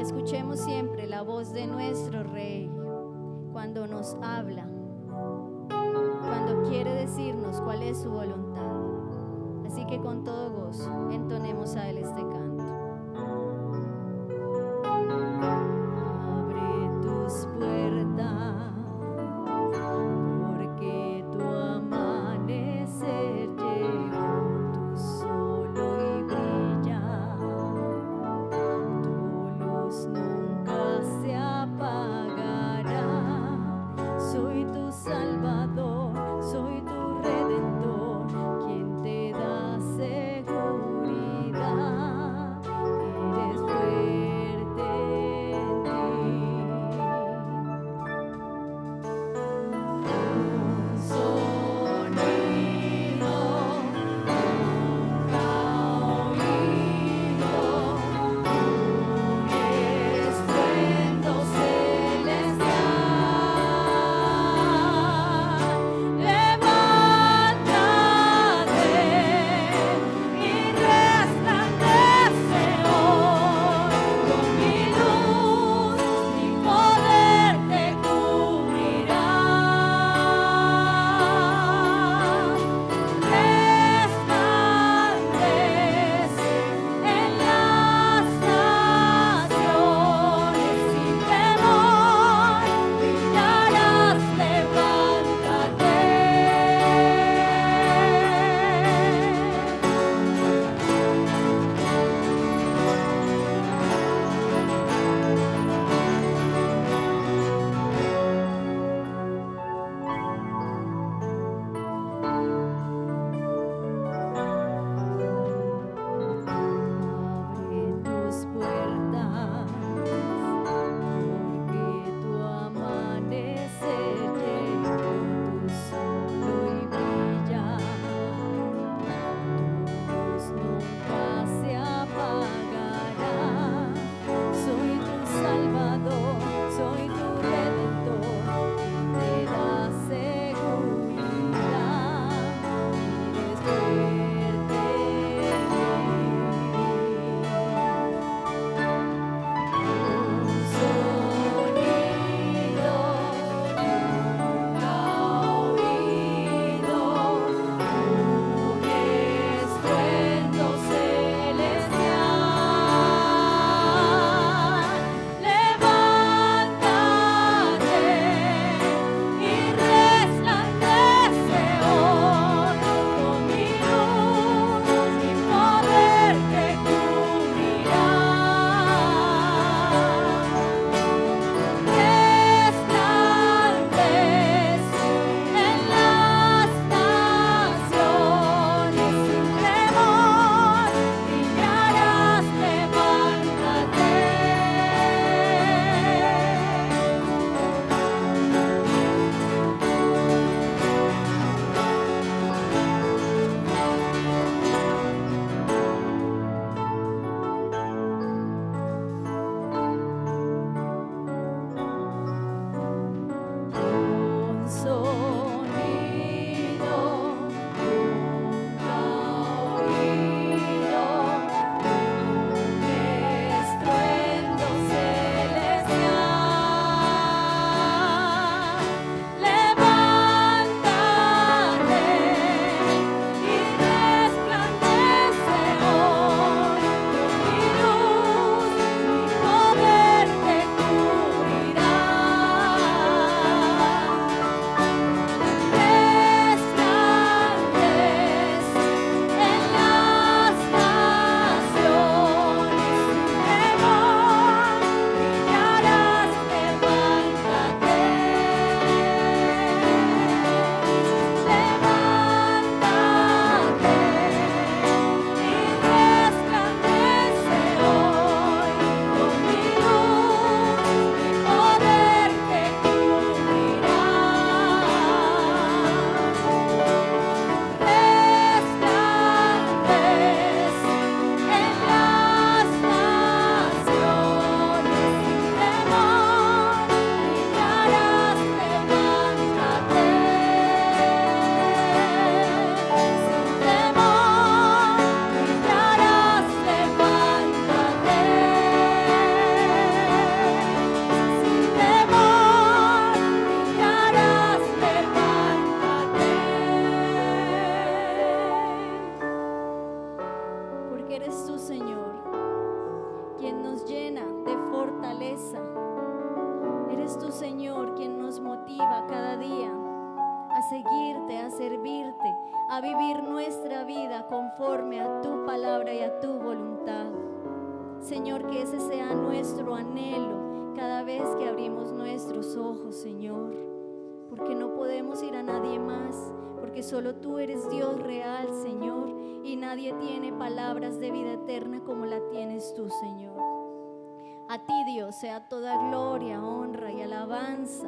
escuchemos siempre la voz de nuestro Rey cuando nos habla, cuando quiere decirnos cuál es su voluntad. Así que con todo gozo entonemos a Él este canto. Abre tus puertas, porque tu amanecer llegó, tu solo y brilla, tu luz nunca se apagará. Soy tu Salvador, soy tu Redentor, quien te da seguridad. porque eres tú, Señor, quien nos llena de fortaleza. Eres tú, Señor, quien nos motiva cada día a seguirte, a servirte, a vivir nuestra vida conforme a tu palabra y a tu voluntad. Señor, que ese sea nuestro anhelo cada vez que abrimos nuestros ojos, Señor, porque no podemos ir a nadie más, porque solo tú eres Dios real, Señor, y nadie tiene palabras de vida eterna como la tienes tú, Señor. A ti, Dios, sea toda gloria, honra y alabanza,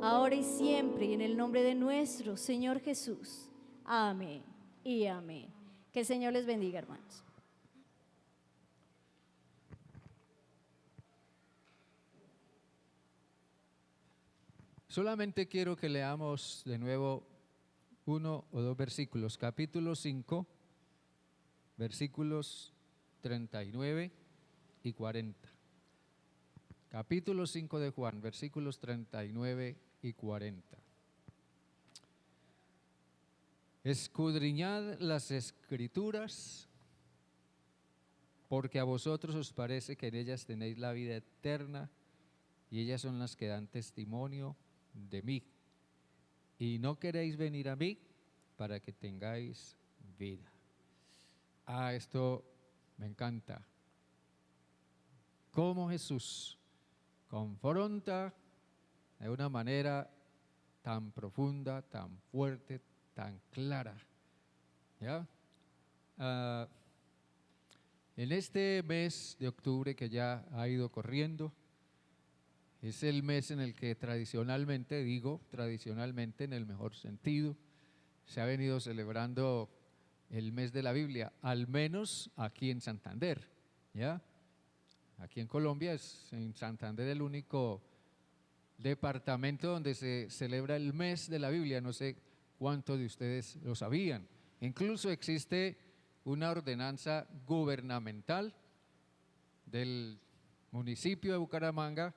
ahora y siempre, y en el nombre de nuestro Señor Jesús. Amén y amén. Que el Señor les bendiga, hermanos. Solamente quiero que leamos de nuevo 1 o 2 versículos. Capítulo 5, versículos 39 y 40. Capítulo 5 de Juan, versículos 39 y 40. Escudriñad las Escrituras, porque a vosotros os parece que en ellas tenéis la vida eterna, y ellas son las que dan testimonio de mí. Y no queréis venir a mí para que tengáis vida. Esto me encanta. Cómo Jesús confronta de una manera tan profunda, tan fuerte, tan clara. ¿Ya? En este mes de octubre que ya ha ido corriendo, es el mes en el que tradicionalmente, digo tradicionalmente en el mejor sentido, se ha venido celebrando el mes de la Biblia, al menos aquí en Santander, ¿ya? Aquí en Colombia es en Santander el único departamento donde se celebra el mes de la Biblia. No sé cuántos de ustedes lo sabían. Incluso existe una ordenanza gubernamental del municipio de Bucaramanga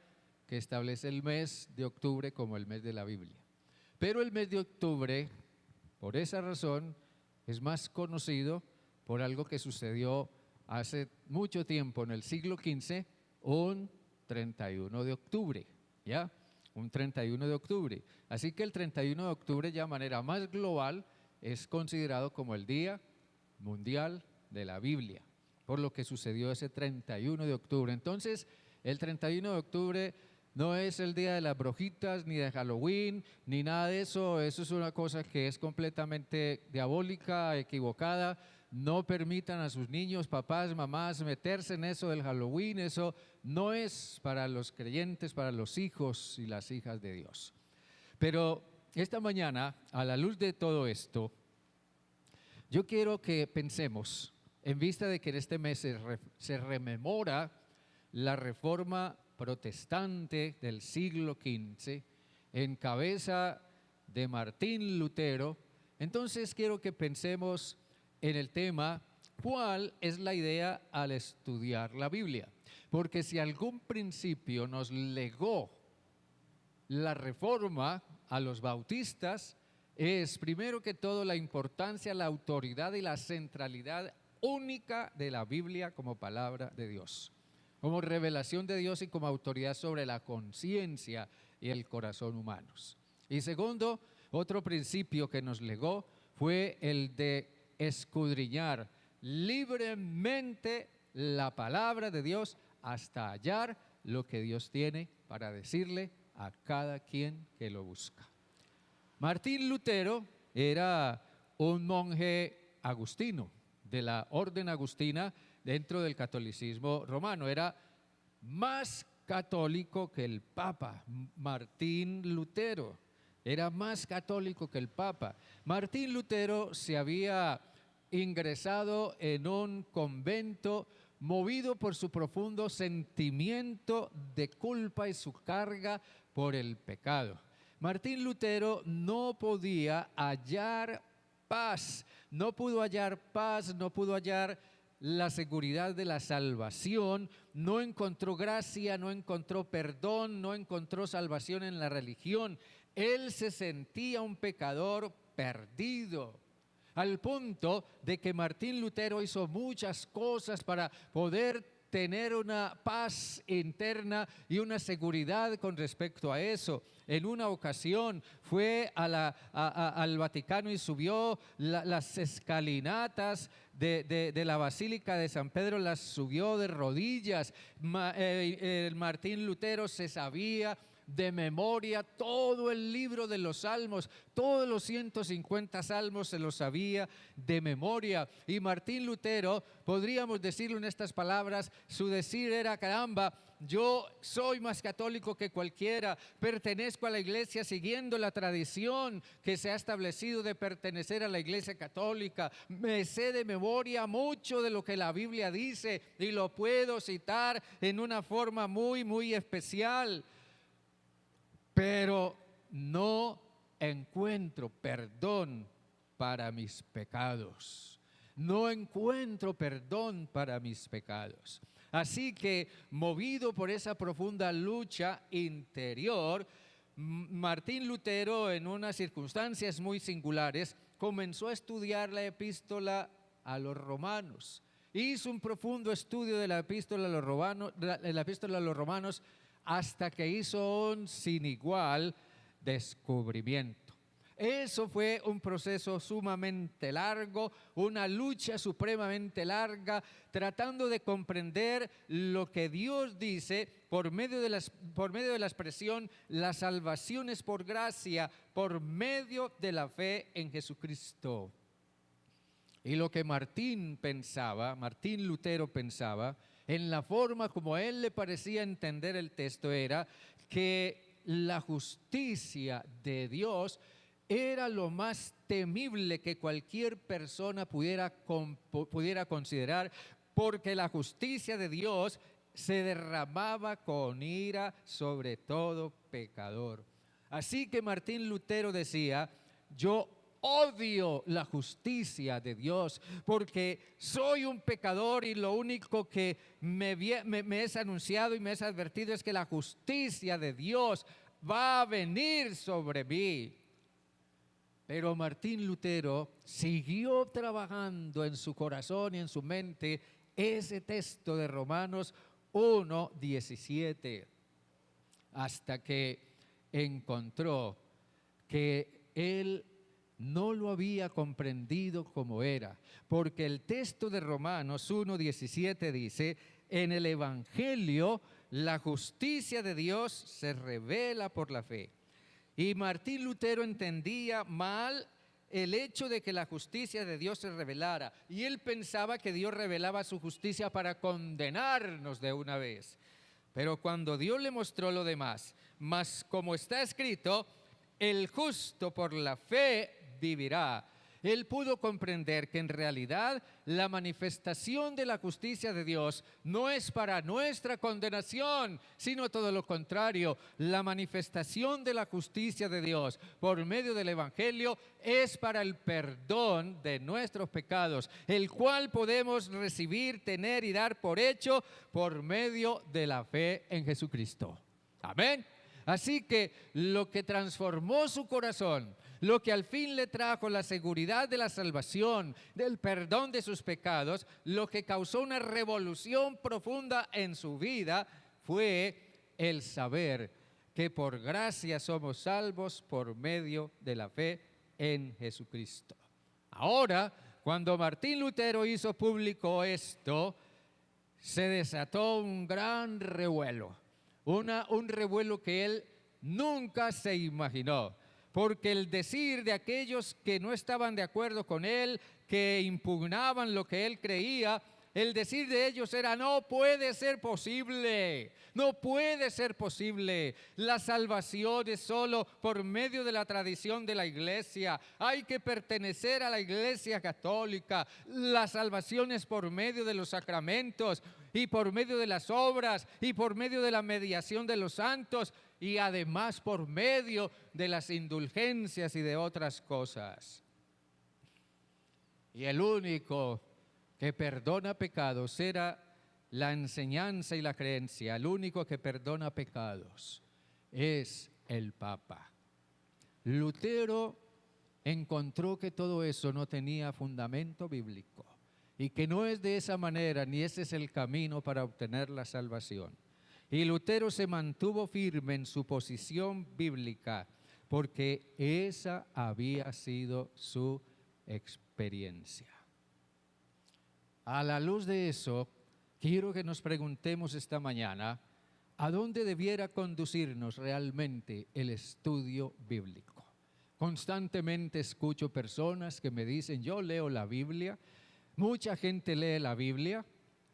que establece el mes de octubre como el mes de la Biblia. Pero el mes de octubre, por esa razón, es más conocido por algo que sucedió hace mucho tiempo, en el siglo XV, un 31 de octubre, ¿ya? Un 31 de octubre. Así que el 31 de octubre, ya de manera más global, es considerado como el Día Mundial de la Biblia, por lo que sucedió ese 31 de octubre. Entonces, el 31 de octubre no es el día de las brujitas, ni de Halloween, ni nada de eso. Eso es una cosa que es completamente diabólica, equivocada. No permitan a sus niños, papás, mamás meterse en eso del Halloween. Eso no es para los creyentes, para los hijos y las hijas de Dios. Pero esta mañana, a la luz de todo esto, yo quiero que pensemos, en vista de que en este mes se rememora la reforma protestante del siglo XV, en cabeza de Martín Lutero, entonces quiero que pensemos en el tema, ¿cuál es la idea al estudiar la Biblia? Porque si algún principio nos legó la reforma a los bautistas, es primero que todo la importancia, la autoridad y la centralidad única de la Biblia como palabra de Dios, como revelación de Dios y como autoridad sobre la conciencia y el corazón humanos. Y segundo, otro principio que nos legó fue el de escudriñar libremente la palabra de Dios hasta hallar lo que Dios tiene para decirle a cada quien que lo busca. Martín Lutero era un monje agustino, de la orden agustina dentro del catolicismo romano. Era más católico que el Papa. Martín Lutero era más católico que el Papa. Martín Lutero se había ingresado en un convento movido por su profundo sentimiento de culpa y su carga por el pecado. Martín Lutero no podía hallar paz, no pudo hallar paz, no pudo hallar la seguridad de la salvación, no encontró gracia, no encontró perdón, no encontró salvación en la religión. Él se sentía un pecador perdido. al punto de que Martín Lutero hizo muchas cosas para poder tener una paz interna y una seguridad con respecto a eso. En una ocasión fue al Vaticano y subió las escalinatas de la Basílica de San Pedro, las subió de rodillas. Martín Lutero se sabía de memoria todo el libro de los Salmos, todos los 150 salmos se los sabía de memoria. Y Martín Lutero, podríamos decirlo en estas palabras, su decir era: caramba, yo soy más católico que cualquiera, pertenezco a la iglesia siguiendo la tradición que se ha establecido de pertenecer a la iglesia católica, me sé de memoria mucho de lo que la Biblia dice y lo puedo citar en una forma muy, muy especial. Pero no encuentro perdón para mis pecados. No encuentro perdón para mis pecados. Así que, movido por esa profunda lucha interior, Martín Lutero, en unas circunstancias muy singulares, comenzó a estudiar la epístola a los romanos. Hizo un profundo estudio de la epístola a los romanos, hasta que hizo un sin igual descubrimiento. Eso fue un proceso sumamente largo, una lucha supremamente larga, tratando de comprender lo que Dios dice por medio de la expresión: la salvación es por gracia, por medio de la fe en Jesucristo. Y lo que Martín Lutero pensaba, en la forma como a él le parecía entender el texto, era que la justicia de Dios era lo más temible que cualquier persona pudiera considerar, porque la justicia de Dios se derramaba con ira sobre todo pecador. Así que Martín Lutero decía: yo odio la justicia de Dios porque soy un pecador y lo único que me es anunciado y me es advertido es que la justicia de Dios va a venir sobre mí. Pero Martín Lutero siguió trabajando en su corazón y en su mente ese texto de Romanos 1:17, hasta que encontró que él no lo había comprendido como era, porque el texto de Romanos 1:17 dice: en el Evangelio la justicia de Dios se revela por la fe. Y Martín Lutero entendía mal el hecho de que la justicia de Dios se revelara, y él pensaba que Dios revelaba su justicia para condenarnos de una vez. Pero cuando Dios le mostró lo demás, mas como está escrito: el justo por la fe vivirá, él pudo comprender que en realidad la manifestación de la justicia de Dios no es para nuestra condenación, sino todo lo contrario. La manifestación de la justicia de Dios por medio del Evangelio es para el perdón de nuestros pecados, el cual podemos recibir, tener y dar por hecho por medio de la fe en Jesucristo. Amén. Así que lo que transformó su corazón, lo que al fin le trajo la seguridad de la salvación, del perdón de sus pecados, lo que causó una revolución profunda en su vida, fue el saber que por gracia somos salvos por medio de la fe en Jesucristo. Ahora, cuando Martín Lutero hizo público esto, se desató un gran revuelo. Un revuelo que él nunca se imaginó, porque el decir de aquellos que no estaban de acuerdo con él, que impugnaban lo que él creía, el decir de ellos era: no puede ser posible, no puede ser posible. La salvación es solo por medio de la tradición de la iglesia. Hay que pertenecer a la iglesia católica. La salvación es por medio de los sacramentos y por medio de las obras y por medio de la mediación de los santos y además por medio de las indulgencias y de otras cosas. Y el único que perdona pecados era la enseñanza y la creencia. El único que perdona pecados es el Papa. Lutero encontró que todo eso no tenía fundamento bíblico y que no es de esa manera ni ese es el camino para obtener la salvación. Y Lutero se mantuvo firme en su posición bíblica porque esa había sido su experiencia. A la luz de eso, quiero que nos preguntemos esta mañana, ¿a dónde debiera conducirnos realmente el estudio bíblico? Constantemente escucho personas que me dicen, yo leo la Biblia, mucha gente lee la Biblia,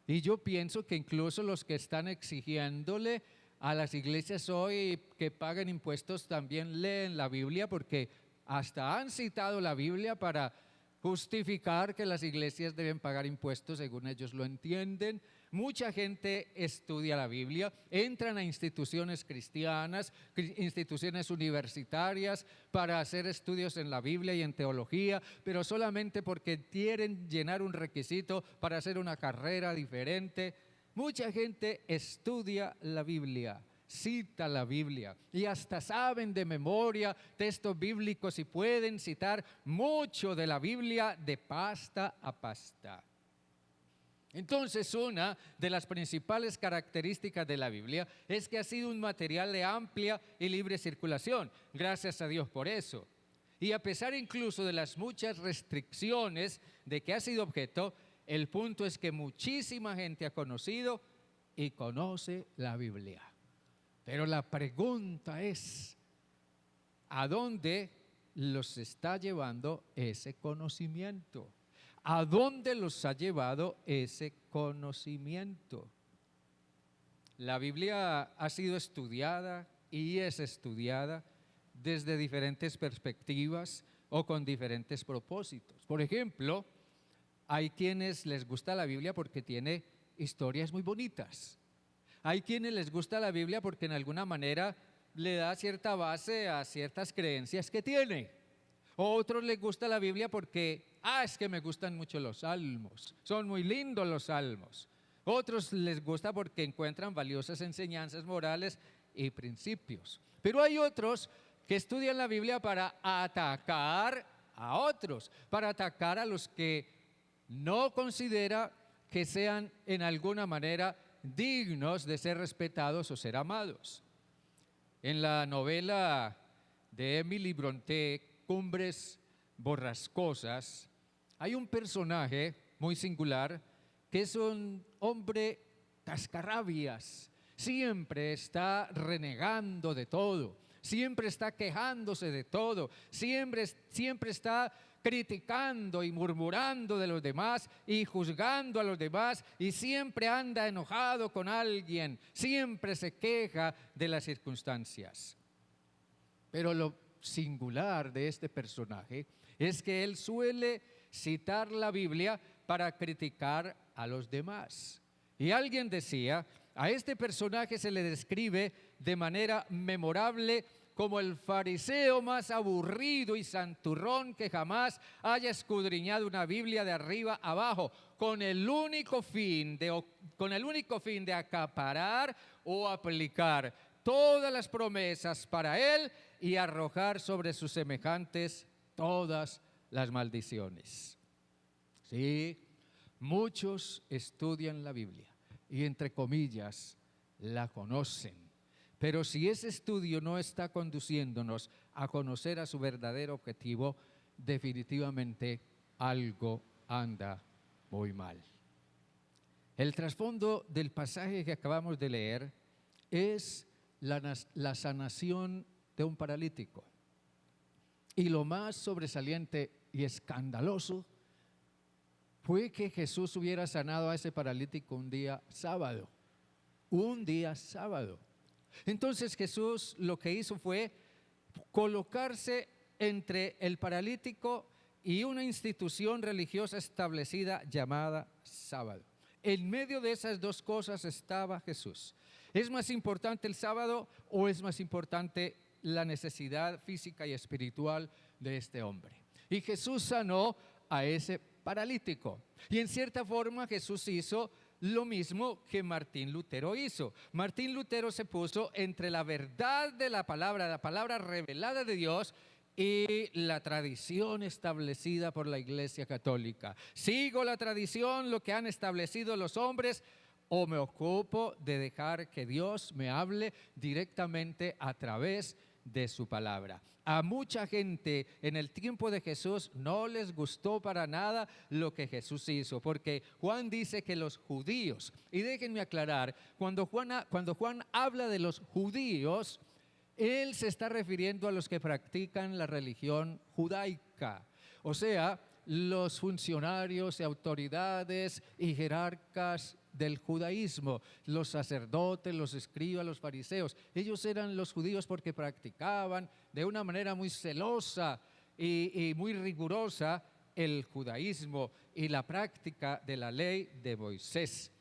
y yo pienso que incluso los que están exigiéndole a las iglesias hoy que paguen impuestos también leen la Biblia, porque hasta han citado la Biblia para justificar que las iglesias deben pagar impuestos según ellos lo entienden. Mucha gente estudia la Biblia, entran a instituciones cristianas, instituciones universitarias para hacer estudios en la Biblia y en teología, pero solamente porque quieren llenar un requisito para hacer una carrera diferente. Mucha gente estudia la Biblia, cita la Biblia y hasta saben de memoria textos bíblicos y pueden citar mucho de la Biblia de pasta a pasta. Entonces, una de las principales características de la Biblia es que ha sido un material de amplia y libre circulación. Gracias a Dios por eso. Y a pesar incluso de las muchas restricciones de que ha sido objeto, el punto es que muchísima gente ha conocido y conoce la Biblia. Pero la pregunta es, ¿a dónde los está llevando ese conocimiento? ¿A dónde los ha llevado ese conocimiento? La Biblia ha sido estudiada y es estudiada desde diferentes perspectivas o con diferentes propósitos. Por ejemplo, hay quienes les gusta la Biblia porque tiene historias muy bonitas. Hay quienes les gusta la Biblia porque en alguna manera le da cierta base a ciertas creencias que tiene. Otros les gusta la Biblia porque, es que me gustan mucho los salmos, son muy lindos los salmos. Otros les gusta porque encuentran valiosas enseñanzas morales y principios. Pero hay otros que estudian la Biblia para atacar a otros, para atacar a los que no considera que sean en alguna manera dignos de ser respetados o ser amados. En la novela de Emily Brontë, Cumbres Borrascosas, hay un personaje muy singular que es un hombre cascarrabias, siempre está renegando de todo, siempre está quejándose de todo, siempre está criticando y murmurando de los demás y juzgando a los demás y siempre anda enojado con alguien, siempre se queja de las circunstancias. Pero lo singular de este personaje es que él suele citar la Biblia para criticar a los demás. Y alguien decía, a este personaje se le describe de manera memorable como el fariseo más aburrido y santurrón que jamás haya escudriñado una Biblia de arriba a abajo, con el único fin de acaparar o aplicar todas las promesas para él y arrojar sobre sus semejantes todas las maldiciones. Sí, muchos estudian la Biblia y entre comillas la conocen. Pero si ese estudio no está conduciéndonos a conocer a su verdadero objetivo, definitivamente algo anda muy mal. El trasfondo del pasaje que acabamos de leer es la sanación de un paralítico. Y lo más sobresaliente y escandaloso fue que Jesús hubiera sanado a ese paralítico un día sábado. Un día sábado. Entonces Jesús lo que hizo fue colocarse entre el paralítico y una institución religiosa establecida llamada sábado. En medio de esas dos cosas estaba Jesús. ¿Es más importante el sábado o es más importante la necesidad física y espiritual de este hombre? Y Jesús sanó a ese paralítico. Y en cierta forma Jesús hizo lo mismo que Martín Lutero hizo. Martín Lutero se puso entre la verdad de la palabra revelada de Dios y la tradición establecida por la Iglesia Católica. ¿Sigo la tradición, lo que han establecido los hombres, o me ocupo de dejar que Dios me hable directamente a través de su palabra? A mucha gente en el tiempo de Jesús no les gustó para nada lo que Jesús hizo, porque Juan dice que los judíos, y déjenme aclarar, cuando Juan habla de los judíos, él se está refiriendo a los que practican la religión judaica, o sea, los funcionarios y autoridades y jerarcas del judaísmo, los sacerdotes, los escribas, los fariseos. Ellos eran los judíos porque practicaban de una manera muy celosa y muy rigurosa el judaísmo y la práctica de la ley de Moisés.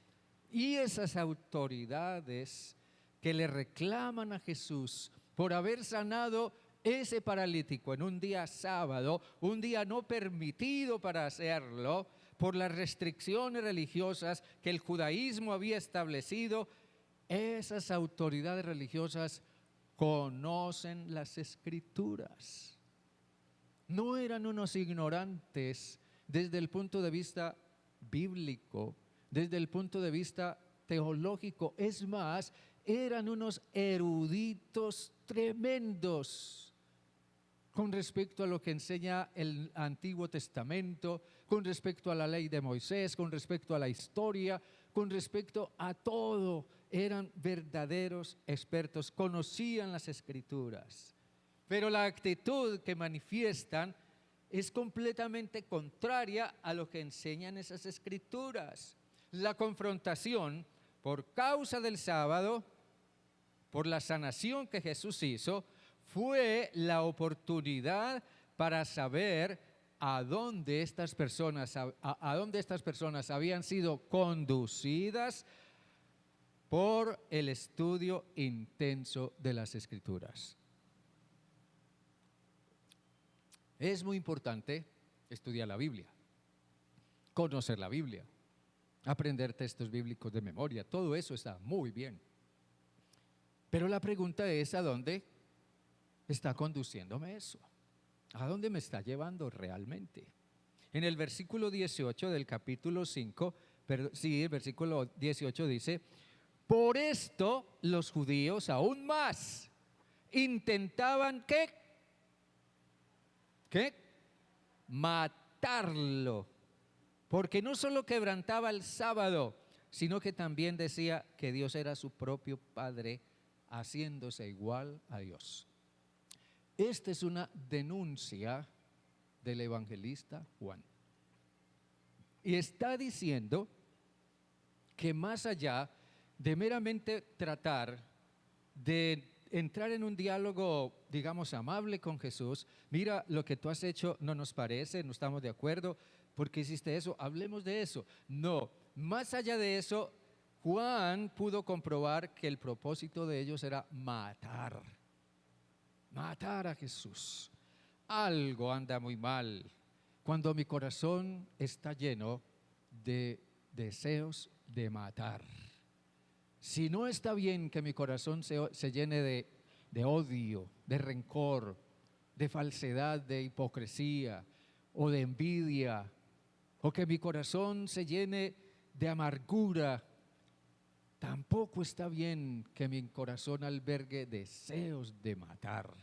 Y esas autoridades que le reclaman a Jesús por haber sanado ese paralítico en un día sábado, un día no permitido para hacerlo, por las restricciones religiosas que el judaísmo había establecido, esas autoridades religiosas conocen las Escrituras. No eran unos ignorantes desde el punto de vista bíblico, desde el punto de vista teológico. Es más, eran unos eruditos tremendos con respecto a lo que enseña el Antiguo Testamento, con respecto a la ley de Moisés, con respecto a la historia, con respecto a todo. Eran verdaderos expertos, conocían las Escrituras. Pero la actitud que manifiestan es completamente contraria a lo que enseñan esas Escrituras. La confrontación por causa del sábado, por la sanación que Jesús hizo, fue la oportunidad para saber a dónde estas personas habían sido conducidas por el estudio intenso de las Escrituras. Es muy importante estudiar la Biblia, conocer la Biblia, aprender textos bíblicos de memoria. Todo eso está muy bien. Pero la pregunta es, ¿a dónde está conduciéndome eso? ¿A dónde me está llevando realmente? En el versículo 18 del capítulo 5, el versículo 18 dice: por esto los judíos aún más intentaban ¿qué? Matarlo, porque no solo quebrantaba el sábado, sino que también decía que Dios era su propio Padre, haciéndose igual a Dios. Esta es una denuncia del evangelista Juan. Y está diciendo que más allá de meramente tratar de entrar en un diálogo, digamos, amable con Jesús, mira, lo que tú has hecho no nos parece, no estamos de acuerdo, ¿por qué hiciste eso? Hablemos de eso. No, más allá de eso, Juan pudo comprobar que el propósito de ellos era matar a Jesús. Algo anda muy mal cuando mi corazón está lleno de deseos de matar. Si no está bien que mi corazón se llene de odio, de rencor, de falsedad, de hipocresía o de envidia, o que mi corazón se llene de amargura, tampoco está bien que mi corazón albergue deseos de matar.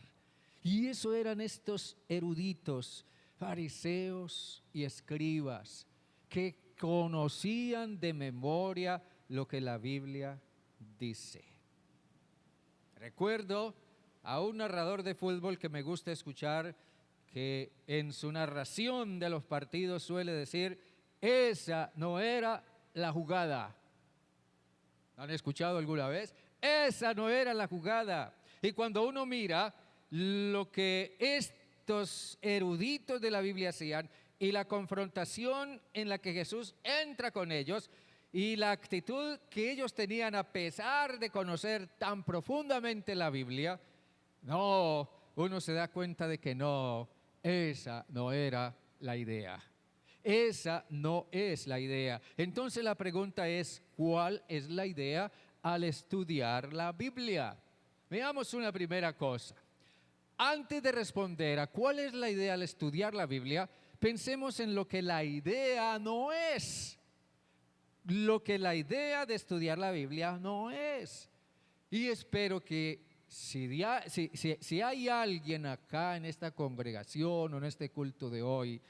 Y eso eran estos eruditos, fariseos y escribas, que conocían de memoria lo que la Biblia dice. Recuerdo a un narrador de fútbol que me gusta escuchar, que en su narración de los partidos suele decir: esa no era la jugada. ¿Han escuchado alguna vez? Esa no era la jugada. Y cuando uno mira lo que estos eruditos de la Biblia hacían y la confrontación en la que Jesús entra con ellos y la actitud que ellos tenían a pesar de conocer tan profundamente la Biblia, no, uno se da cuenta de que no, esa no era la idea. Esa no es la idea. Entonces la pregunta es, ¿cuál es la idea al estudiar la Biblia? Veamos una primera cosa. Antes de responder a cuál es la idea al estudiar la Biblia, pensemos en lo que la idea no es. Lo que la idea de estudiar la Biblia no es. Y espero que si hay alguien acá en esta congregación o en este culto de hoy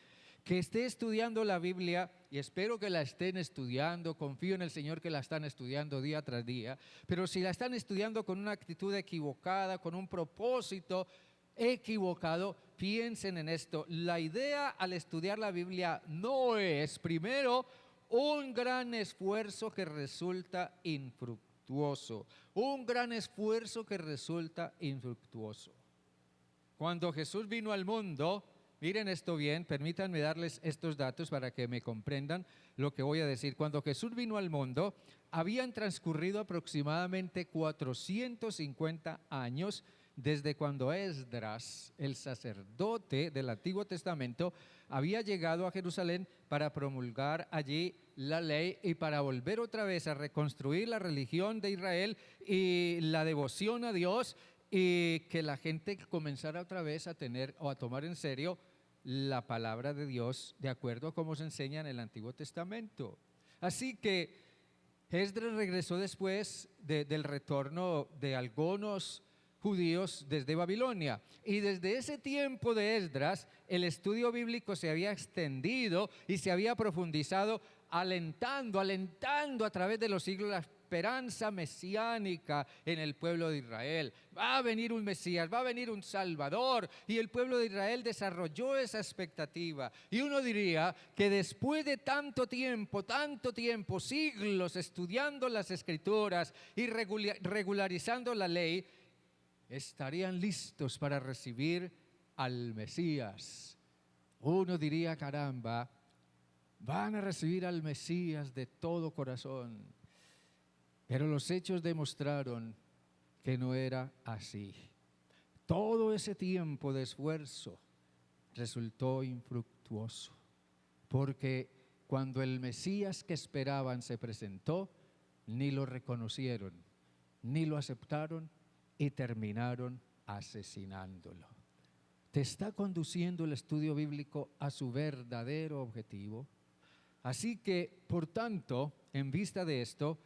que esté estudiando la Biblia, y espero que la estén estudiando, confío en el Señor que la están estudiando día tras día, pero si la están estudiando con una actitud equivocada, con un propósito equivocado, piensen en esto. La idea al estudiar la Biblia no es, primero, un gran esfuerzo que resulta infructuoso. Un gran esfuerzo que resulta infructuoso. Cuando Jesús vino al mundo, miren esto bien, permítanme darles estos datos para que me comprendan lo que voy a decir. Cuando Jesús vino al mundo, habían transcurrido aproximadamente 450 años desde cuando Esdras, el sacerdote del Antiguo Testamento, había llegado a Jerusalén para promulgar allí la ley y para volver otra vez a reconstruir la religión de Israel y la devoción a Dios, y que la gente comenzara otra vez a tener o a tomar en serio la palabra de Dios de acuerdo a cómo se enseña en el Antiguo Testamento. Así que Esdras regresó después del retorno de algunos judíos desde Babilonia, y desde ese tiempo de Esdras el estudio bíblico se había extendido y se había profundizado, alentando a través de los siglos la esperanza mesiánica en el pueblo de Israel. Va a venir un Mesías, va a venir un Salvador, y el pueblo de Israel desarrolló esa expectativa. Y uno diría que después de tanto tiempo, siglos estudiando las Escrituras y regularizando la ley, estarían listos para recibir al Mesías. Uno diría, caramba, van a recibir al Mesías de todo corazón. Pero los hechos demostraron que no era así. Todo ese tiempo de esfuerzo resultó infructuoso, porque cuando el Mesías que esperaban se presentó, ni lo reconocieron, ni lo aceptaron, y terminaron asesinándolo. ¿Te está conduciendo el estudio bíblico a su verdadero objetivo? Así que, por tanto, en vista de esto,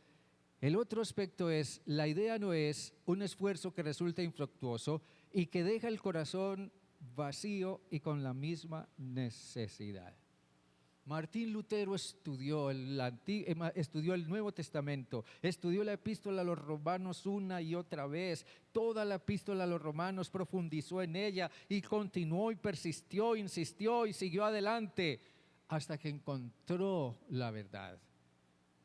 el otro aspecto es, la idea no es un esfuerzo que resulta infructuoso y que deja el corazón vacío y con la misma necesidad. Martín Lutero estudió el Nuevo Testamento, estudió la epístola a los romanos una y otra vez, toda la epístola a los romanos, profundizó en ella y continuó y persistió, insistió y siguió adelante hasta que encontró la verdad.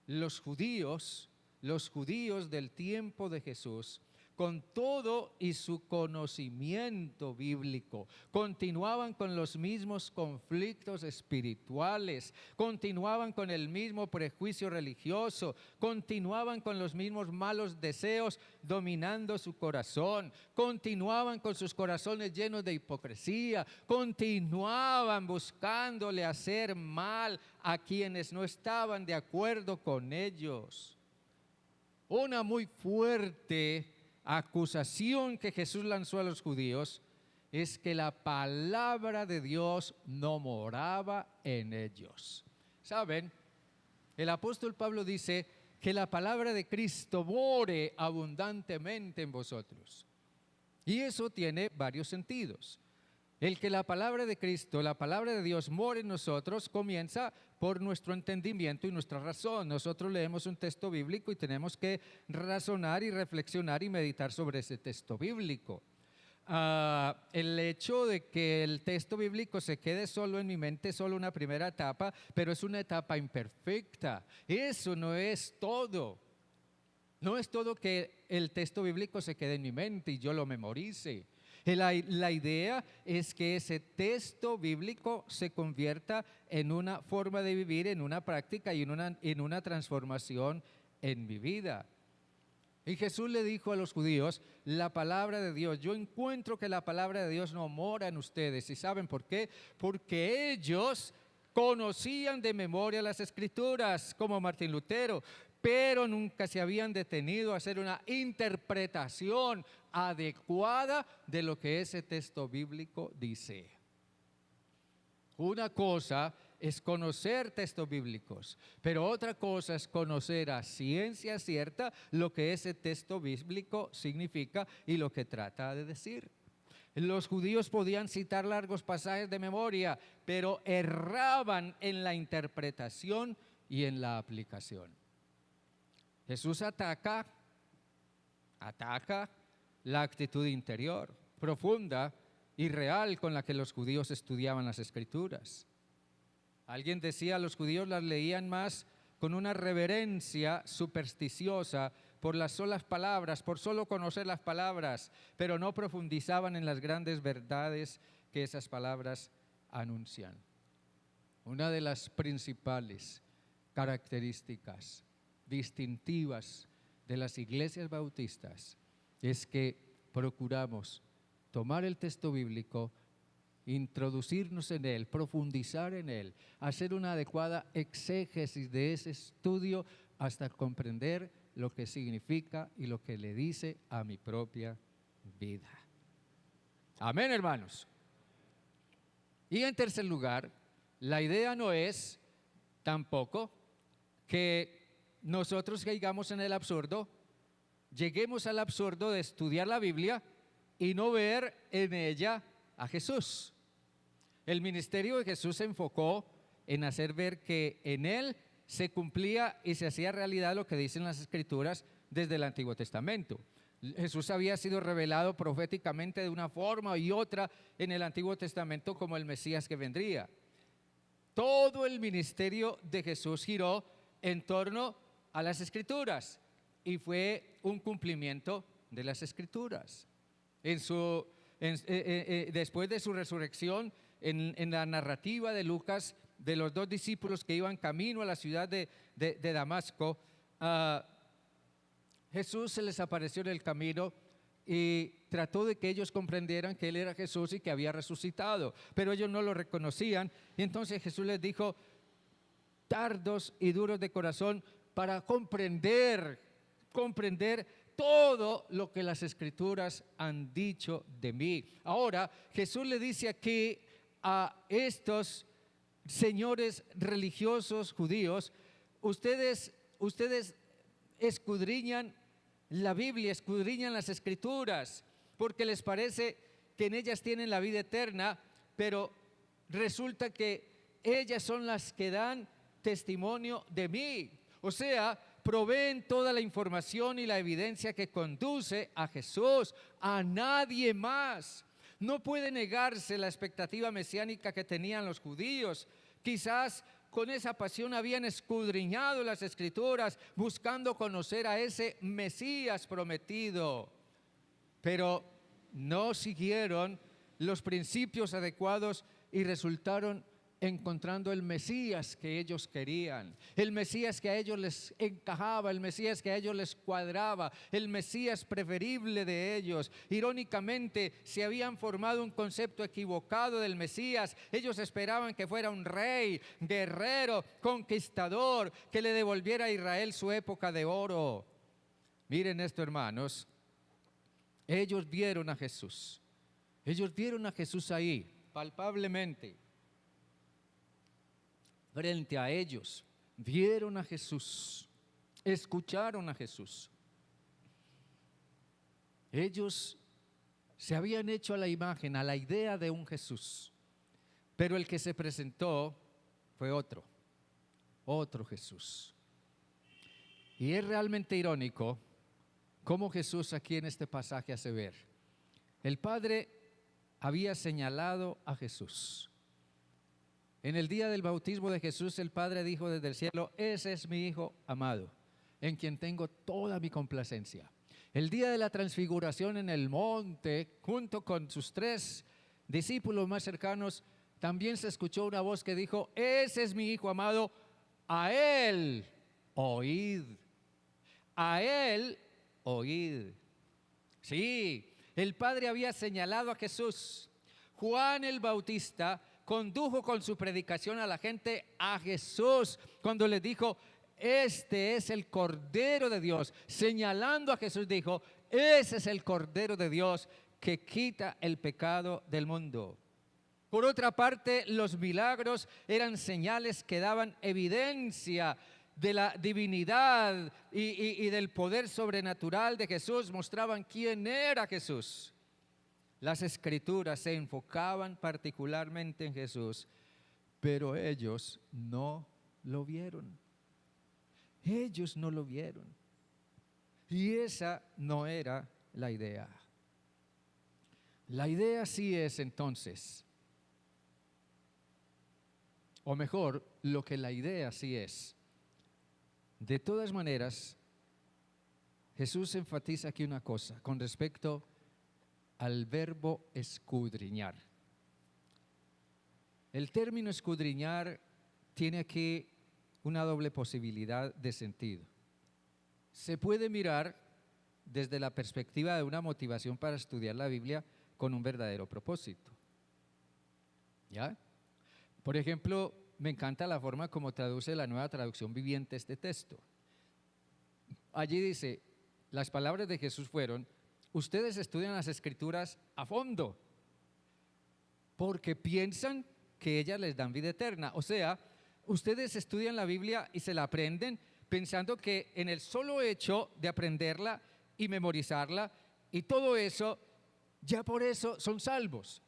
Los judíos del tiempo de Jesús, con todo y su conocimiento bíblico, continuaban con los mismos conflictos espirituales, continuaban con el mismo prejuicio religioso, continuaban con los mismos malos deseos dominando su corazón, continuaban con sus corazones llenos de hipocresía, continuaban buscándole hacer mal a quienes no estaban de acuerdo con ellos. Una muy fuerte acusación que Jesús lanzó a los judíos es que la palabra de Dios no moraba en ellos. ¿Saben? El apóstol Pablo dice que la palabra de Cristo more abundantemente en vosotros. Y eso tiene varios sentidos. El que la palabra de Cristo, la palabra de Dios more en nosotros comienza por nuestro entendimiento y nuestra razón. Nosotros leemos un texto bíblico y tenemos que razonar y reflexionar y meditar sobre ese texto bíblico. El hecho de que el texto bíblico se quede solo en mi mente es solo una primera etapa, pero es una etapa imperfecta. Eso no es todo. No es todo que el texto bíblico se quede en mi mente y yo lo memorice. La idea es que ese texto bíblico se convierta en una forma de vivir, en una práctica y en una transformación en mi vida. Y Jesús le dijo a los judíos, la palabra de Dios, yo encuentro que la palabra de Dios no mora en ustedes. ¿Y saben por qué? Porque ellos conocían de memoria las Escrituras, como Martín Lutero, pero nunca se habían detenido a hacer una interpretación adecuada de lo que ese texto bíblico dice. Una cosa es conocer textos bíblicos, pero otra cosa es conocer a ciencia cierta lo que ese texto bíblico significa y lo que trata de decir. Los judíos podían citar largos pasajes de memoria, pero erraban en la interpretación y en la aplicación. Jesús ataca la actitud interior, profunda y real con la que los judíos estudiaban las Escrituras. Alguien decía, los judíos las leían más con una reverencia supersticiosa por las solas palabras, por solo conocer las palabras, pero no profundizaban en las grandes verdades que esas palabras anuncian. Una de las principales características distintivas de las iglesias bautistas es que procuramos tomar el texto bíblico, introducirnos en él, profundizar en él, hacer una adecuada exégesis de ese estudio hasta comprender lo que significa y lo que le dice a mi propia vida. Amén, hermanos. Y en tercer lugar, la idea no es tampoco que nosotros caigamos en el absurdo, lleguemos al absurdo de estudiar la Biblia y no ver en ella a Jesús. El ministerio de Jesús se enfocó en hacer ver que en él se cumplía y se hacía realidad lo que dicen las Escrituras desde el Antiguo Testamento. Jesús había sido revelado proféticamente de una forma y otra en el Antiguo Testamento como el Mesías que vendría. Todo el ministerio de Jesús giró en torno a las Escrituras y fue un cumplimiento de las Escrituras. Después de su resurrección, en la narrativa de Lucas, de los dos discípulos que iban camino a la ciudad de Damasco, Jesús se les apareció en el camino y trató de que ellos comprendieran que Él era Jesús y que había resucitado, pero ellos no lo reconocían. Y entonces Jesús les dijo, tardos y duros de corazón para comprender todo lo que las Escrituras han dicho de mí. Ahora, Jesús le dice aquí a estos señores religiosos judíos, ustedes escudriñan la Biblia, escudriñan las Escrituras, porque les parece que en ellas tienen la vida eterna, pero resulta que ellas son las que dan testimonio de mí. O sea, proveen toda la información y la evidencia que conduce a Jesús, a nadie más. No puede negarse la expectativa mesiánica que tenían los judíos. Quizás con esa pasión habían escudriñado las Escrituras buscando conocer a ese Mesías prometido, pero no siguieron los principios adecuados y resultaron encontrando el Mesías que ellos querían, el Mesías que a ellos les encajaba, el Mesías que a ellos les cuadraba, el Mesías preferible de ellos. Irónicamente, se habían formado un concepto equivocado del Mesías. Ellos esperaban que fuera un rey, guerrero, conquistador, que le devolviera a Israel su época de oro. Miren esto, hermanos, ellos vieron a Jesús ahí, palpablemente. Frente a ellos, vieron a Jesús, escucharon a Jesús. Ellos se habían hecho a la imagen, a la idea de un Jesús, pero el que se presentó fue otro Jesús. Y es realmente irónico cómo Jesús aquí en este pasaje hace ver. El Padre había señalado a Jesús. En el día del bautismo de Jesús, el Padre dijo desde el cielo, ese es mi Hijo amado, en quien tengo toda mi complacencia. El día de la transfiguración en el monte, junto con sus 3 discípulos más cercanos, también se escuchó una voz que dijo, ese es mi Hijo amado, a Él oíd. A Él oíd. Sí, el Padre había señalado a Jesús. Juan el Bautista condujo con su predicación a la gente a Jesús cuando les dijo, este es el Cordero de Dios. Señalando a Jesús dijo, ese es el Cordero de Dios que quita el pecado del mundo. Por otra parte, los milagros eran señales que daban evidencia de la divinidad y del poder sobrenatural de Jesús, mostraban quién era Jesús. Las escrituras se enfocaban particularmente en Jesús, pero ellos no lo vieron. Ellos no lo vieron. Y esa no era la idea. La idea sí es entonces, o mejor, lo que la idea sí es. De todas maneras, Jesús enfatiza aquí una cosa con respecto al verbo escudriñar. El término escudriñar tiene aquí una doble posibilidad de sentido. Se puede mirar desde la perspectiva de una motivación para estudiar la Biblia con un verdadero propósito. ¿Ya? Por ejemplo, me encanta la forma como traduce la Nueva Traducción Viviente este texto. Allí dice, las palabras de Jesús fueron, ustedes estudian las Escrituras a fondo, porque piensan que ellas les dan vida eterna. O sea, ustedes estudian la Biblia y se la aprenden pensando que en el solo hecho de aprenderla y memorizarla y todo eso, ya por eso son salvos.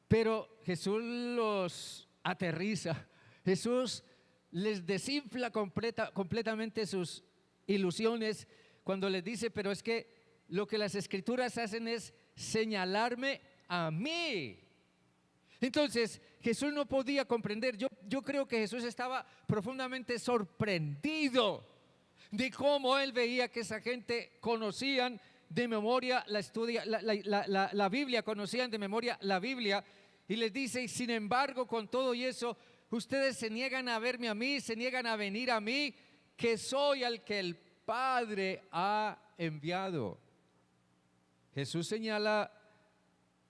Pero Jesús los aterriza, Jesús les desinfla completamente sus ilusiones cuando les dice, pero es que lo que las Escrituras hacen es señalarme a mí. Entonces Jesús no podía comprender, yo creo que Jesús estaba profundamente sorprendido de cómo él veía que esa gente conocían de memoria la Biblia, conocían de memoria la Biblia, y les dice, y sin embargo con todo y eso, ustedes se niegan a verme a mí, se niegan a venir a mí, que soy al que el Padre ha enviado. Jesús señala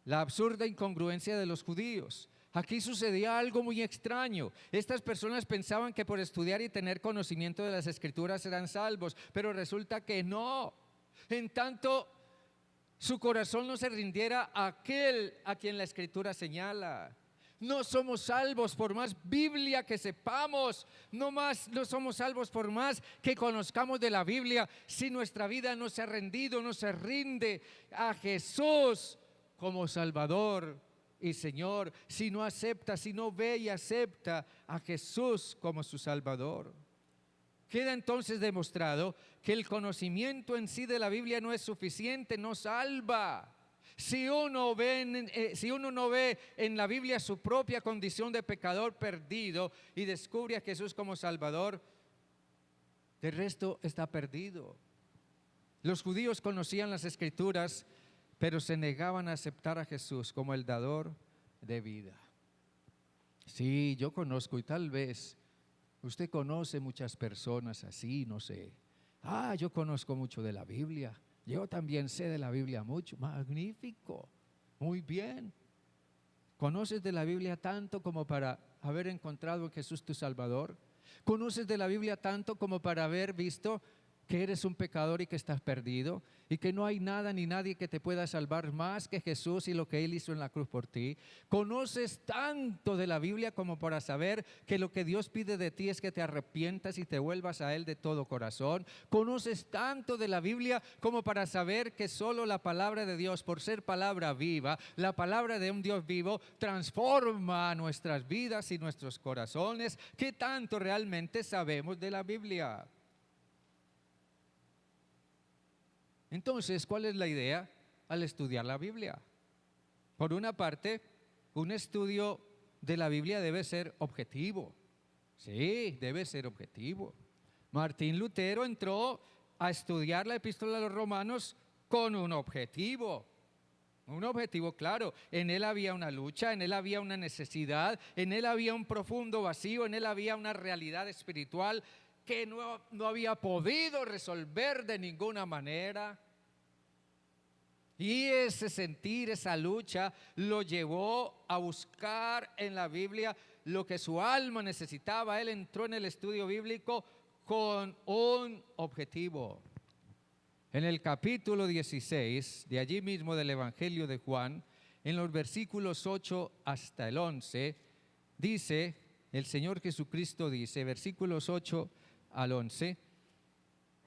la absurda incongruencia de los judíos. Aquí sucedía algo muy extraño. Estas personas pensaban que por estudiar y tener conocimiento de las Escrituras eran salvos, pero resulta que no. En tanto, su corazón no se rindiera a aquel a quien la Escritura señala. No somos salvos por más Biblia que sepamos, no somos salvos por más que conozcamos de la Biblia, si nuestra vida no se ha rendido, no se rinde a Jesús como Salvador y Señor, si no acepta, si no ve y acepta a Jesús como su Salvador. Queda entonces demostrado que el conocimiento en sí de la Biblia no es suficiente, no salva. Si uno no ve en la Biblia su propia condición de pecador perdido y descubre a Jesús como Salvador, el resto está perdido. Los judíos conocían las Escrituras, pero se negaban a aceptar a Jesús como el dador de vida. Sí, yo conozco, y tal vez usted conoce muchas personas así, no sé. Yo conozco mucho de la Biblia. Yo también sé de la Biblia mucho. Magnífico. Muy bien. ¿Conoces de la Biblia tanto como para haber encontrado a Jesús tu Salvador? ¿Conoces de la Biblia tanto como para haber visto que eres un pecador y que estás perdido y que no hay nada ni nadie que te pueda salvar más que Jesús y lo que Él hizo en la cruz por ti? ¿Conoces tanto de la Biblia como para saber que lo que Dios pide de ti es que te arrepientas y te vuelvas a Él de todo corazón? ¿Conoces tanto de la Biblia como para saber que solo la palabra de Dios, por ser palabra viva, la palabra de un Dios vivo, transforma nuestras vidas y nuestros corazones? ¿Qué tanto realmente sabemos de la Biblia? Entonces, ¿cuál es la idea al estudiar la Biblia? Por una parte, un estudio de la Biblia debe ser objetivo. Sí, debe ser objetivo. Martín Lutero entró a estudiar la Epístola a los Romanos con un objetivo claro. En él había una lucha, en él había una necesidad, en él había un profundo vacío, en él había una realidad espiritual que no había podido resolver de ninguna manera. Y ese sentir, esa lucha, lo llevó a buscar en la Biblia lo que su alma necesitaba. Él entró en el estudio bíblico con un objetivo. En el capítulo 16, de allí mismo del Evangelio de Juan, en los versículos 8 hasta el 11, dice, el Señor Jesucristo dice, versículos 8 al 11,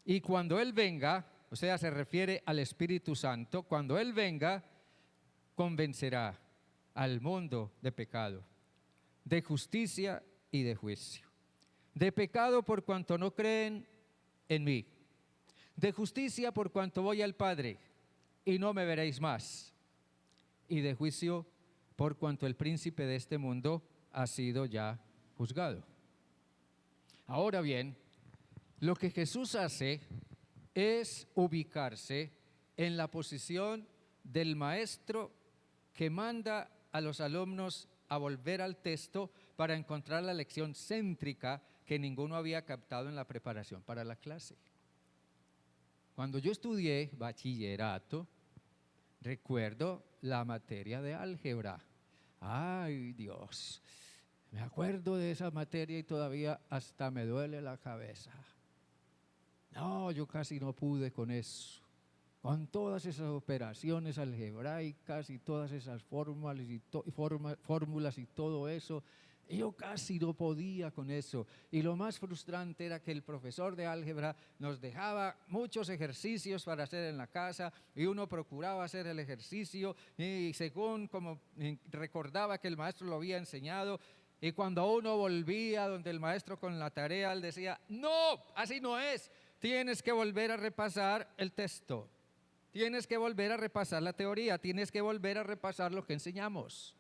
y cuando Él venga, o sea, se refiere al Espíritu Santo, cuando Él venga, convencerá al mundo de pecado, de justicia y de juicio. De pecado por cuanto no creen en mí. De justicia por cuanto voy al Padre y no me veréis más. Y de juicio por cuanto el príncipe de este mundo ha sido ya juzgado. Ahora bien, lo que Jesús hace es ubicarse en la posición del maestro que manda a los alumnos a volver al texto para encontrar la lección céntrica que ninguno había captado en la preparación para la clase. Cuando yo estudié bachillerato, recuerdo la materia de álgebra. Ay, Dios, me acuerdo de esa materia y todavía hasta me duele la cabeza. No, yo casi no pude con eso. Con todas esas operaciones algebraicas y todas esas fórmulas y todo eso, yo casi no podía con eso. Y lo más frustrante era que el profesor de álgebra nos dejaba muchos ejercicios para hacer en la casa y uno procuraba hacer el ejercicio y según como recordaba que el maestro lo había enseñado, y cuando uno volvía donde el maestro con la tarea, él decía, no, así no es, tienes que volver a repasar el texto. Tienes que volver a repasar la teoría, tienes que volver a repasar lo que enseñamos.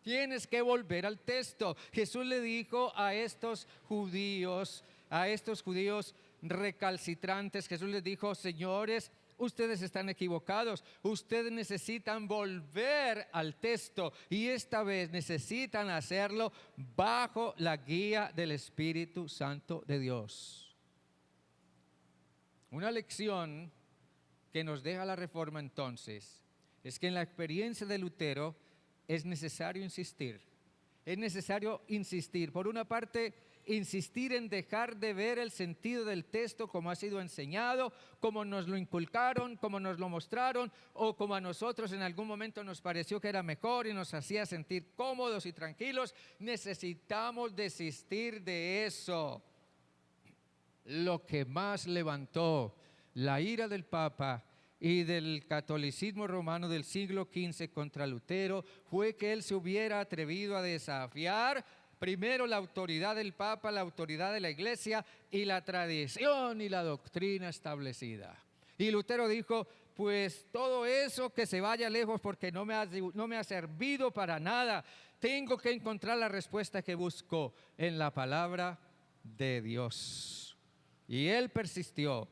Tienes que volver al texto. Jesús le dijo a estos judíos recalcitrantes, Jesús les dijo, señores, ustedes están equivocados, ustedes necesitan volver al texto y esta vez necesitan hacerlo bajo la guía del Espíritu Santo de Dios. Una lección que nos deja la Reforma entonces es que en la experiencia de Lutero es necesario insistir. Es necesario insistir. Por una parte, insistir en dejar de ver el sentido del texto como ha sido enseñado, como nos lo inculcaron, como nos lo mostraron o como a nosotros en algún momento nos pareció que era mejor y nos hacía sentir cómodos y tranquilos. Necesitamos desistir de eso. Lo que más levantó la ira del Papa y del catolicismo romano del siglo XV contra Lutero fue que él se hubiera atrevido a desafiar primero la autoridad del Papa, la autoridad de la Iglesia y la tradición y la doctrina establecida. Y Lutero dijo, pues todo eso que se vaya lejos porque no me ha servido para nada. Tengo que encontrar la respuesta que busco en la palabra de Dios. Y él persistió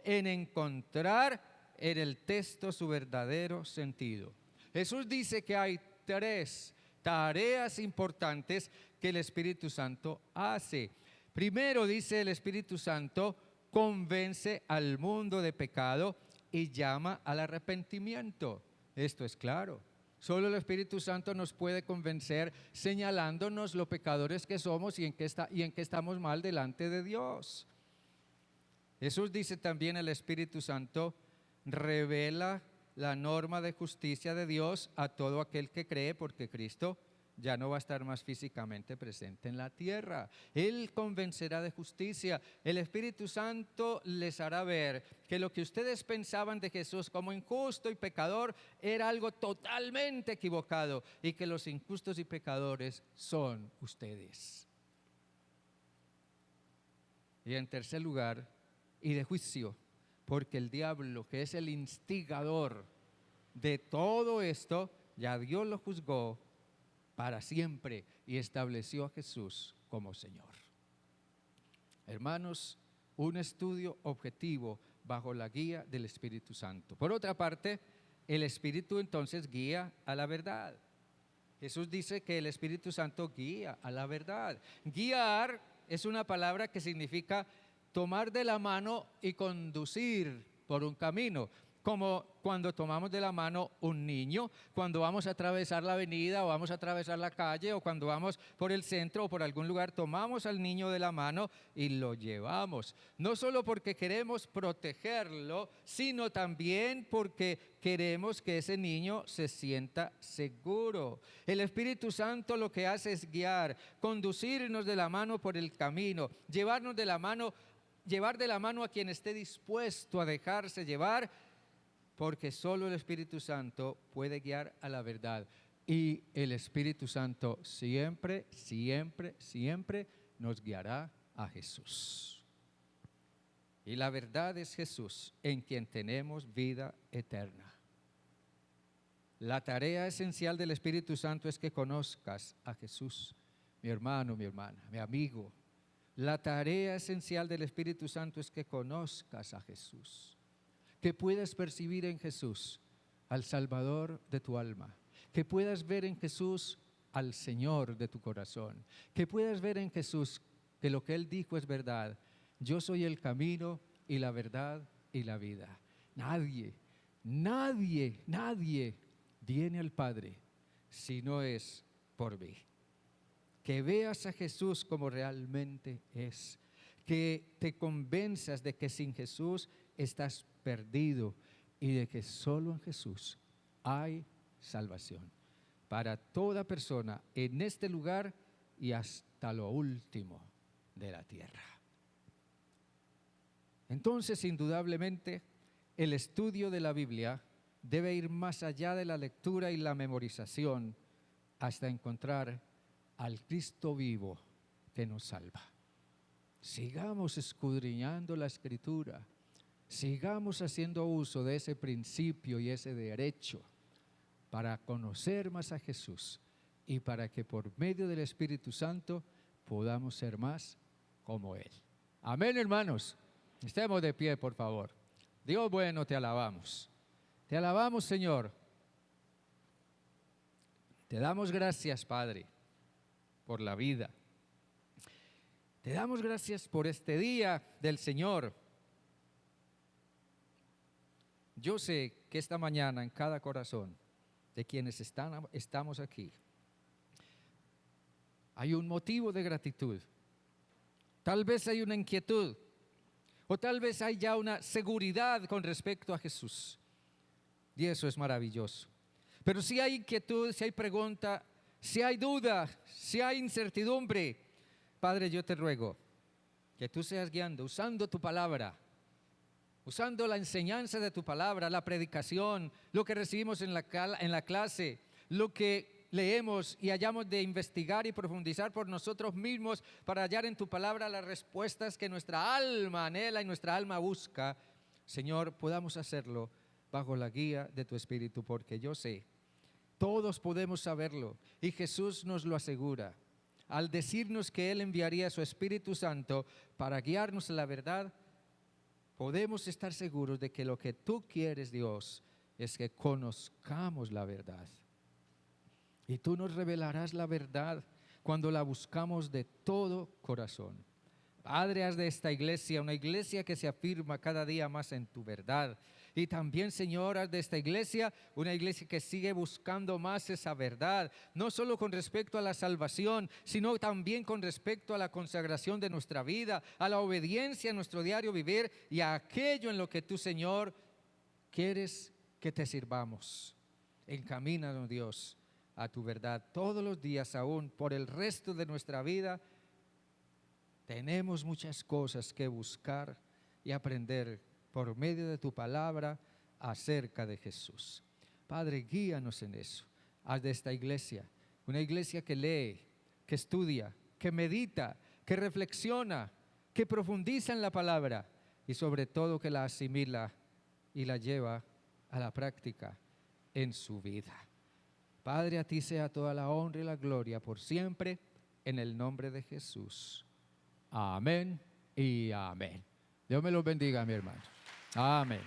en encontrar en el texto su verdadero sentido. Jesús dice que hay 3 tareas importantes que el Espíritu Santo hace. Primero, dice el Espíritu Santo, convence al mundo de pecado y llama al arrepentimiento. Esto es claro. Solo el Espíritu Santo nos puede convencer señalándonos lo pecadores que somos y en qué estamos mal delante de Dios. Jesús dice también, el Espíritu Santo revela la norma de justicia de Dios a todo aquel que cree, porque Cristo ya no va a estar más físicamente presente en la tierra. Él convencerá de justicia. El Espíritu Santo les hará ver que lo que ustedes pensaban de Jesús como injusto y pecador era algo totalmente equivocado y que los injustos y pecadores son ustedes. Y en tercer lugar, y de juicio, porque el diablo, que es el instigador de todo esto, ya Dios lo juzgó para siempre y estableció a Jesús como Señor. Hermanos, un estudio objetivo bajo la guía del Espíritu Santo. Por otra parte, el Espíritu entonces guía a la verdad. Jesús dice que el Espíritu Santo guía a la verdad. Guiar es una palabra que significa tomar de la mano y conducir por un camino. como cuando tomamos de la mano un niño, cuando vamos a atravesar la avenida o vamos a atravesar la calle o cuando vamos por el centro o por algún lugar, tomamos al niño de la mano y lo llevamos. No solo porque queremos protegerlo, sino también porque queremos que ese niño se sienta seguro. El Espíritu Santo lo que hace es guiar, conducirnos de la mano por el camino, llevar de la mano a quien esté dispuesto a dejarse llevar, porque solo el Espíritu Santo puede guiar a la verdad. Y el Espíritu Santo siempre, siempre, siempre nos guiará a Jesús. Y la verdad es Jesús, en quien tenemos vida eterna. La tarea esencial del Espíritu Santo es que conozcas a Jesús, mi hermano, mi hermana, mi amigo. La tarea esencial del Espíritu Santo es que conozcas a Jesús, que puedas percibir en Jesús al Salvador de tu alma, que puedas ver en Jesús al Señor de tu corazón, que puedas ver en Jesús que lo que Él dijo es verdad. Yo soy el camino y la verdad y la vida. Nadie viene al Padre si no es por mí. Que veas a Jesús como realmente es, que te convenzas de que sin Jesús estás perdido y de que solo en Jesús hay salvación para toda persona en este lugar y hasta lo último de la tierra. Entonces, indudablemente, el estudio de la Biblia debe ir más allá de la lectura y la memorización hasta encontrar al Cristo vivo que nos salva. Sigamos escudriñando la Escritura, sigamos haciendo uso de ese principio y ese derecho para conocer más a Jesús y para que por medio del Espíritu Santo podamos ser más como Él. Amén, hermanos. Estemos de pie, por favor. Dios bueno, te alabamos. Te alabamos, Señor. Te damos gracias, Padre, por la vida. Te damos gracias por este día del Señor. Yo sé que esta mañana en cada corazón de quienes estamos aquí hay un motivo de gratitud. Tal vez hay una inquietud o tal vez hay ya una seguridad con respecto a Jesús. Y eso es maravilloso. Pero si hay inquietud, si hay pregunta, si hay duda, si hay incertidumbre, Padre, yo te ruego que tú seas guiando, usando tu palabra, usando la enseñanza de tu palabra, la predicación, lo que recibimos en la clase, lo que leemos y hayamos de investigar y profundizar por nosotros mismos para hallar en tu palabra las respuestas que nuestra alma anhela y nuestra alma busca. Señor, podamos hacerlo bajo la guía de tu Espíritu, porque yo sé, todos podemos saberlo y Jesús nos lo asegura al decirnos que Él enviaría a su Espíritu Santo para guiarnos a la verdad. Podemos estar seguros de que lo que tú quieres, Dios, es que conozcamos la verdad. Y tú nos revelarás la verdad cuando la buscamos de todo corazón. Padre, haz de esta iglesia una iglesia que se afirma cada día más en tu verdad. Y también, Señor, haz de esta iglesia una iglesia que sigue buscando más esa verdad, no solo con respecto a la salvación, sino también con respecto a la consagración de nuestra vida, a la obediencia a nuestro diario vivir y a aquello en lo que tú, Señor, quieres que te sirvamos. Encamínanos, Dios, a tu verdad todos los días, aún por el resto de nuestra vida. Tenemos muchas cosas que buscar y aprender por medio de tu palabra acerca de Jesús. Padre, guíanos en eso. Haz de esta iglesia una iglesia que lee, que estudia, que medita, que reflexiona, que profundiza en la palabra y sobre todo que la asimila y la lleva a la práctica en su vida. Padre, a ti sea toda la honra y la gloria por siempre, en el nombre de Jesús. Amén y amén. Dios me los bendiga, mi hermano. Amén.